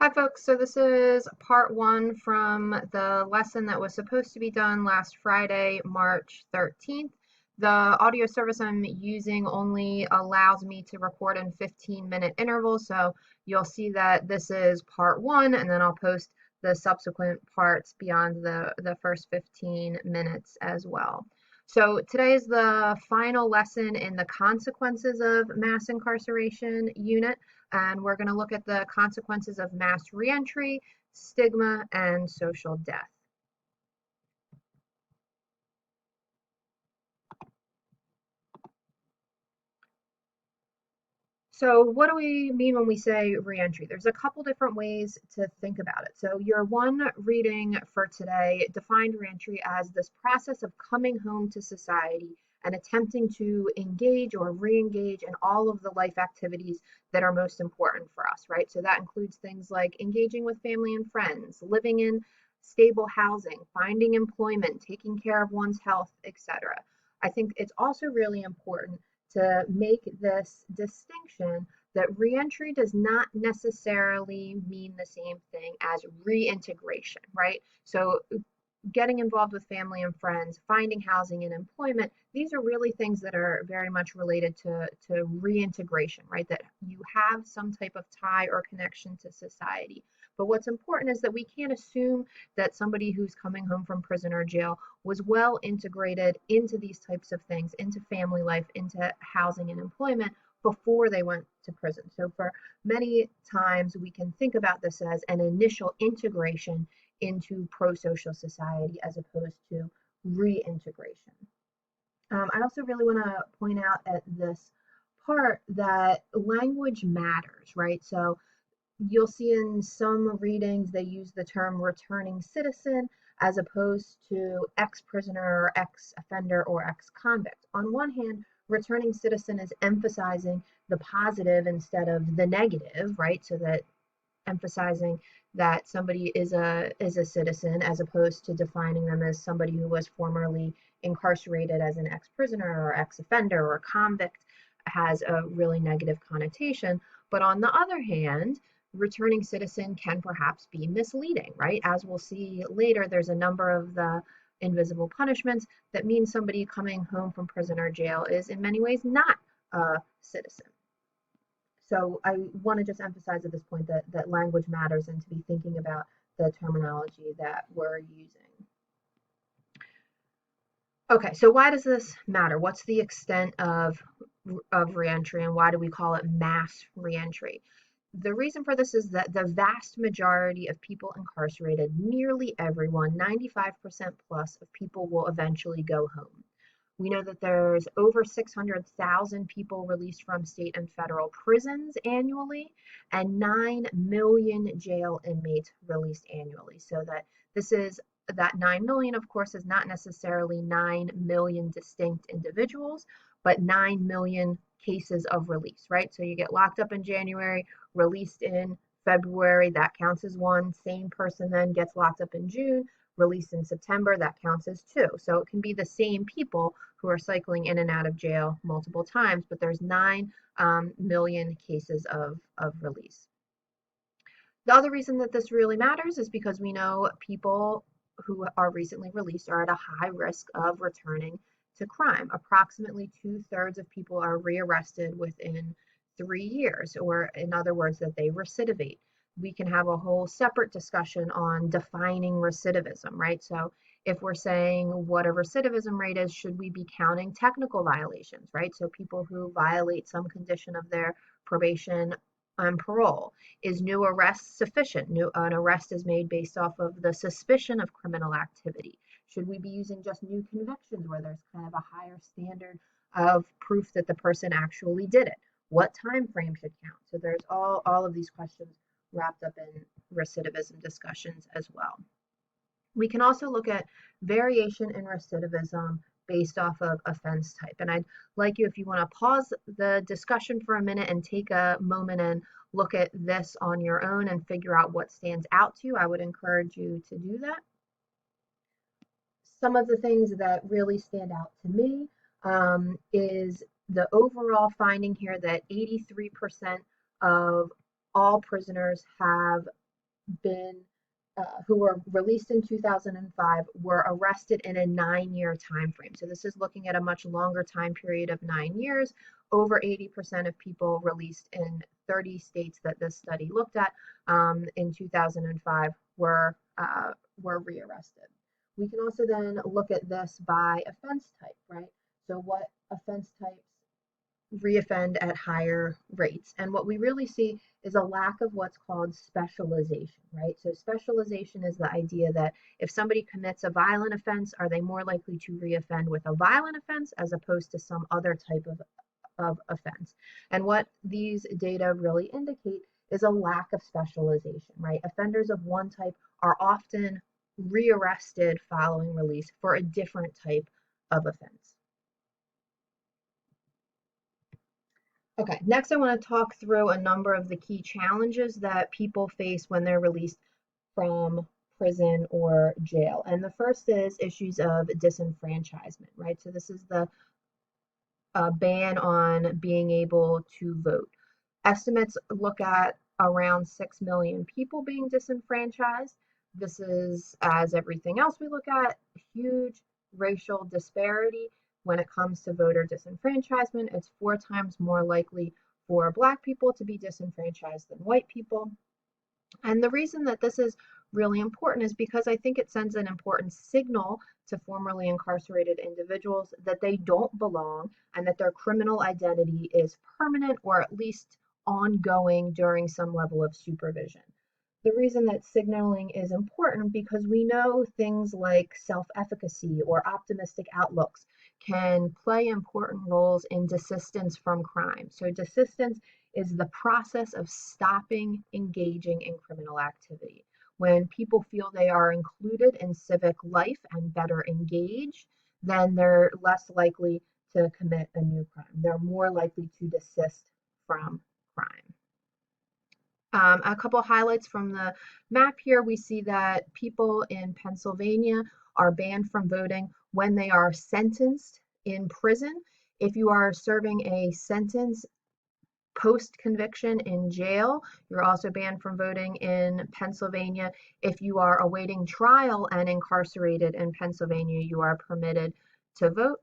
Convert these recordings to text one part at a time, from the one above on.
Hi folks, so this is part one from the lesson that was supposed to be done last Friday, March 13th. The audio service I'm using only allows me to record in 15-minute intervals, so you'll see that this is part one, and then I'll post the subsequent parts beyond the first 15 minutes as well. So today is the final lesson in the consequences of mass incarceration unit, and we're going to look at the consequences of mass reentry, stigma, and social death. So what do we mean when we say reentry? There's a couple different ways to think about it. So your one reading for today defined reentry as this process of coming home to society and attempting to engage or re-engage in all of the life activities that are most important for us, right? So that includes things like engaging with family and friends, living in stable housing, finding employment, taking care of one's health, etc. I think it's also really important to make this distinction that reentry does not necessarily mean the same thing as reintegration, right? So getting involved with family and friends, finding housing and employment, these are really things that are very much related to reintegration, right? That you have some type of tie or connection to society. But what's important is that we can't assume that somebody who's coming home from prison or jail was well integrated into these types of things, into family life, into housing and employment before they went to prison. So for many times we can think about this as an initial integration into pro-social society as opposed to reintegration. I also really want to point out at this part that language matters, right? So you'll see in some readings they use the term returning citizen as opposed to ex-prisoner or ex-offender or ex-convict. On one hand, returning citizen is emphasizing the positive instead of the negative, right? So that emphasizing that somebody is a citizen as opposed to defining them as somebody who was formerly incarcerated as an ex-prisoner or ex-offender or convict has a really negative connotation. But on the other hand, returning citizen can perhaps be misleading, right? As we'll see later, there's a number of the invisible punishments that mean somebody coming home from prison or jail is in many ways not a citizen. So I want to just emphasize at this point that language matters and to be thinking about the terminology that we're using. Okay, so why does this matter? What's the extent of reentry and why do we call it mass reentry? The reason for this is that the vast majority of people incarcerated, nearly everyone, 95% plus of people will eventually go home. We know that there's over 600,000 people released from state and federal prisons annually, and 9 million jail inmates released annually. So that 9 million, of course, is not necessarily 9 million distinct individuals, but 9 million cases of release, right? So you get locked up in January, released in February, that counts as one. Same person then gets locked up in June, released in September, that counts as two. So it can be the same people who are cycling in and out of jail multiple times, but there's 9 million cases of release. The other reason that this really matters is because we know people who are recently released are at a high risk of returning to crime. Approximately 2/3 of people are rearrested within 3 years, or in other words, that they recidivate. We can have a whole separate discussion on defining recidivism, right? So if we're saying what a recidivism rate is, should we be counting technical violations, right? So people who violate some condition of their probation and parole. Is new arrest sufficient? An arrest is made based off of the suspicion of criminal activity. Should we be using just new convictions where there's kind of a higher standard of proof that the person actually did it? What time frame should count? So there's all of these questions wrapped up in recidivism discussions as well. We can also look at variation in recidivism based off of offense type. And I'd like you, if you want to pause the discussion for a minute and take a moment and look at this on your own and figure out what stands out to you, I would encourage you to do that. Some of the things that really stand out to me is the overall finding here that 83% of all prisoners have been who were released in 2005 were arrested in a 9-year time frame. So this is looking at a much longer time period of 9 years. Over 80% of people released in 30 states that this study looked at in 2005 were rearrested. We can also then look at this by offense type, right? So what offense types reoffend at higher rates. And what we really see is a lack of what's called specialization, right? So specialization is the idea that if somebody commits a violent offense, are they more likely to reoffend with a violent offense as opposed to some other type of offense? And what these data really indicate is a lack of specialization, right? Offenders of one type are often rearrested following release for a different type of offense. Okay, next I want to talk through a number of the key challenges that people face when they're released from prison or jail. And the first is issues of disenfranchisement, right? So this is the ban on being able to vote. Estimates look at around 6 million people being disenfranchised. This is, as everything else we look at, huge racial disparity when it comes to voter disenfranchisement. It's 4 times more likely for Black people to be disenfranchised than white people. And the reason that this is really important is because I think it sends an important signal to formerly incarcerated individuals that they don't belong and that their criminal identity is permanent or at least ongoing during some level of supervision. The reason that signaling is important because we know things like self-efficacy or optimistic outlooks can play important roles in desistance from crime. So desistance is the process of stopping engaging in criminal activity. When people feel they are included in civic life and better engaged, then they're less likely to commit a new crime. They're more likely to desist from crime. A couple highlights from the map here, we see that people in Pennsylvania are banned from voting when they are sentenced in prison. If you are serving a sentence post-conviction in jail, you're also banned from voting in Pennsylvania. If you are awaiting trial and incarcerated in Pennsylvania, you are permitted to vote.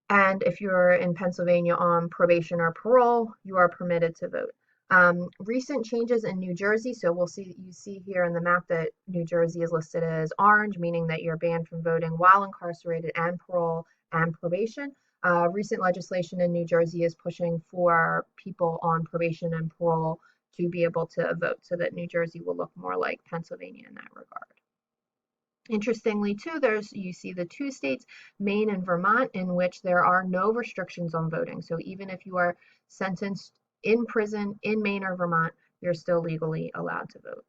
And if you're in Pennsylvania on probation or parole, you are permitted to vote. Recent changes in New Jersey, so you see here in the map that New Jersey is listed as orange, meaning that you're banned from voting while incarcerated and parole and probation. Recent legislation in New Jersey is pushing for people on probation and parole to be able to vote so that New Jersey will look more like Pennsylvania in that regard. Interestingly, too, you see the 2 states, Maine and Vermont, in which there are no restrictions on voting. So even if you are sentenced in prison in Maine or Vermont, you're still legally allowed to vote.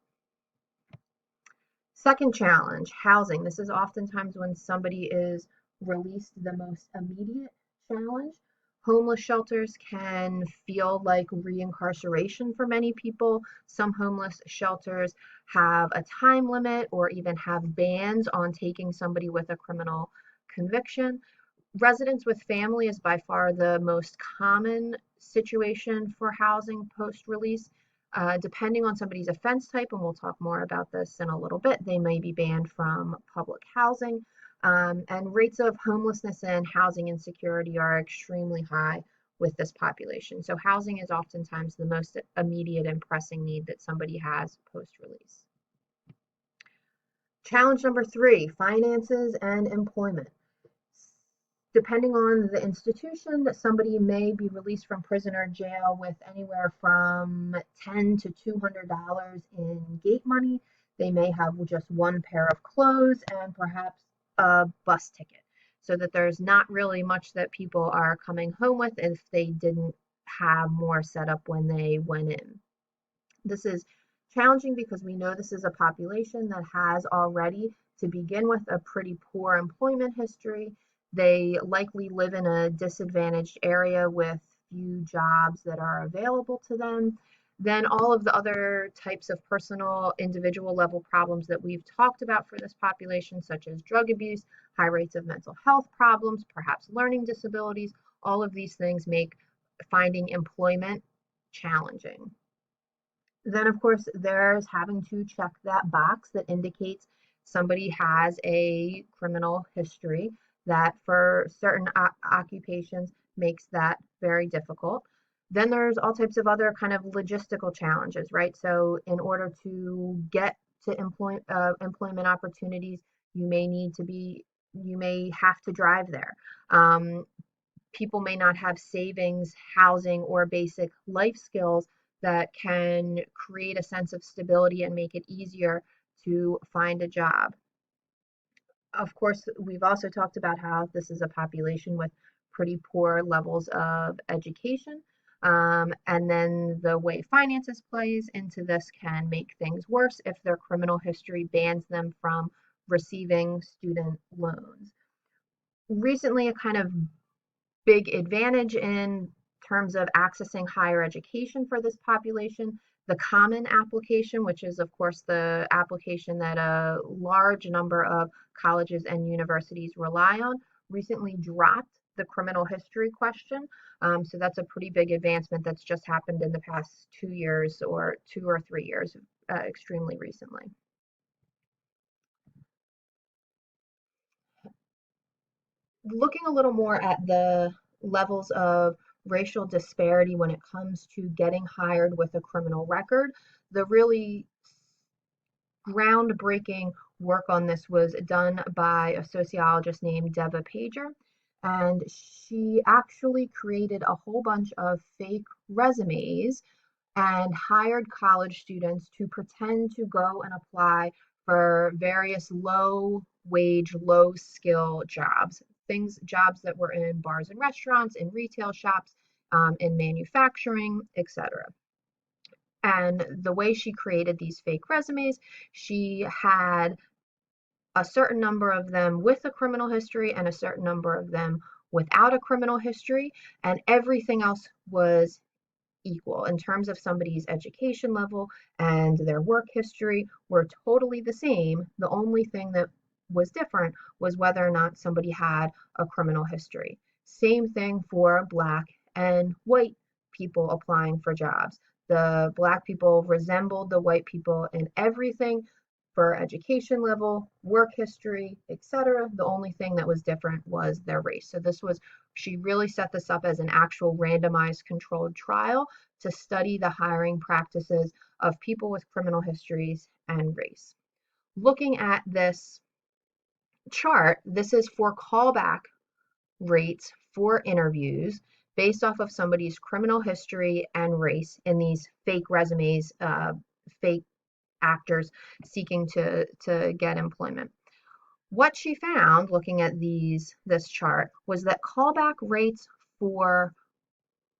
Second challenge, housing. This is oftentimes when somebody is released the most immediate challenge. Homeless shelters can feel like reincarceration for many people. Some homeless shelters have a time limit or even have bans on taking somebody with a criminal conviction. Residence with family is by far the most common situation for housing post-release. Depending on somebody's offense type, and we'll talk more about this in a little bit, they may be banned from public housing. And rates of homelessness and housing insecurity are extremely high with this population. So housing is oftentimes the most immediate and pressing need that somebody has post-release. Challenge number 3, finances and employment. Depending on the institution, somebody may be released from prison or jail with anywhere from $10 to $200 in gate money. They may have just one pair of clothes and perhaps a bus ticket, so that there's not really much that people are coming home with if they didn't have more set up when they went in. This is challenging because we know this is a population that has already, to begin with, a pretty poor employment history. They likely live in a disadvantaged area with few jobs that are available to them. Then all of the other types of personal, individual level problems that we've talked about for this population, such as drug abuse, high rates of mental health problems, perhaps learning disabilities, all of these things make finding employment challenging. Then, of course, there's having to check that box that indicates somebody has a criminal history that for certain occupations makes that very difficult. Then there's all types of other kind of logistical challenges, right? So in order to get to employment opportunities, you may need to be, you may have to drive there. Um, People may not have savings, housing, or basic life skills that can create a sense of stability and make it easier to find a job. Of course, we've also talked about how this is a population with pretty poor levels of education. And then the way finances plays into this can make things worse if their criminal history bans them from receiving student loans. Recently, a kind of big advantage in terms of accessing higher education for this population. The Common Application, which is, of course, the application that a large number of colleges and universities rely on, recently dropped the criminal history question. So that's a pretty big advancement that's just happened in the past 2 years or 2 or 3 years, extremely recently. Looking a little more at the levels of racial disparity when it comes to getting hired with a criminal record, the really groundbreaking work on this was done by a sociologist named Deba Pager. And she actually created a whole bunch of fake resumes and hired college students to pretend to go and apply for various low wage, low skill jobs, jobs that were in bars and restaurants, in retail shops, in manufacturing, etc. And the way she created these fake resumes, she had a certain number of them with a criminal history and a certain number of them without a criminal history, and everything else was equal in terms of somebody's education level and their work history were totally the same. The only thing that was different was whether or not somebody had a criminal history. Same thing for Black and white people applying for jobs. The Black people resembled the white people in everything for education level, work history, etc. The only thing that was different was their race. So this was, she really set this up as an actual randomized controlled trial to study the hiring practices of people with criminal histories and race. Looking at this chart, this is for callback rates for interviews based off of somebody's criminal history and race in these fake resumes, fake actors seeking to get employment. What she found looking at this chart was that callback rates for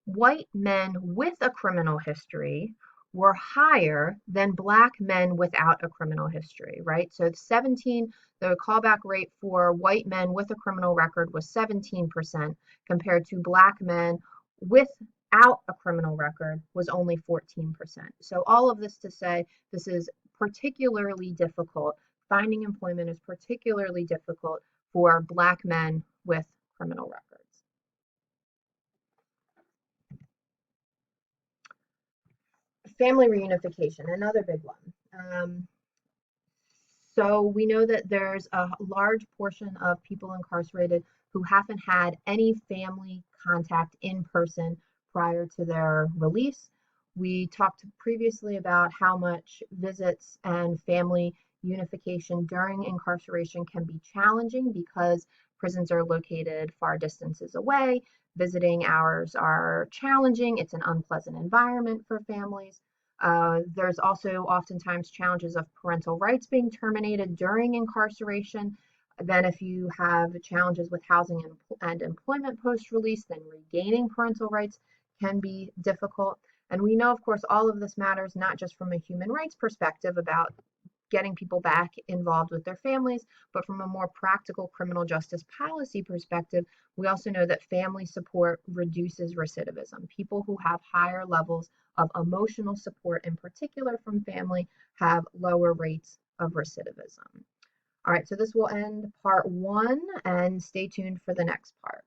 white men with a criminal history were higher than Black men without a criminal history, right? So the callback rate for white men with a criminal record was 17% compared to Black men without a criminal record was only 14%. So all of this to say this is particularly difficult. Finding employment is particularly difficult for Black men with criminal records. Family reunification, another big one. So we know that there's a large portion of people incarcerated who haven't had any family contact in person prior to their release. We talked previously about how much visits and family unification during incarceration can be challenging because prisons are located far distances away. Visiting hours are challenging. It's an unpleasant environment for families. There's also oftentimes challenges of parental rights being terminated during incarceration. Then, if you have challenges with housing and employment post release, then regaining parental rights can be difficult. And we know, of course, all of this matters not just from a human rights perspective about getting people back involved with their families, but from a more practical criminal justice policy perspective, we also know that family support reduces recidivism. People who have higher levels of emotional support, in particular from family, have lower rates of recidivism. All right, so this will end part one, and stay tuned for the next part.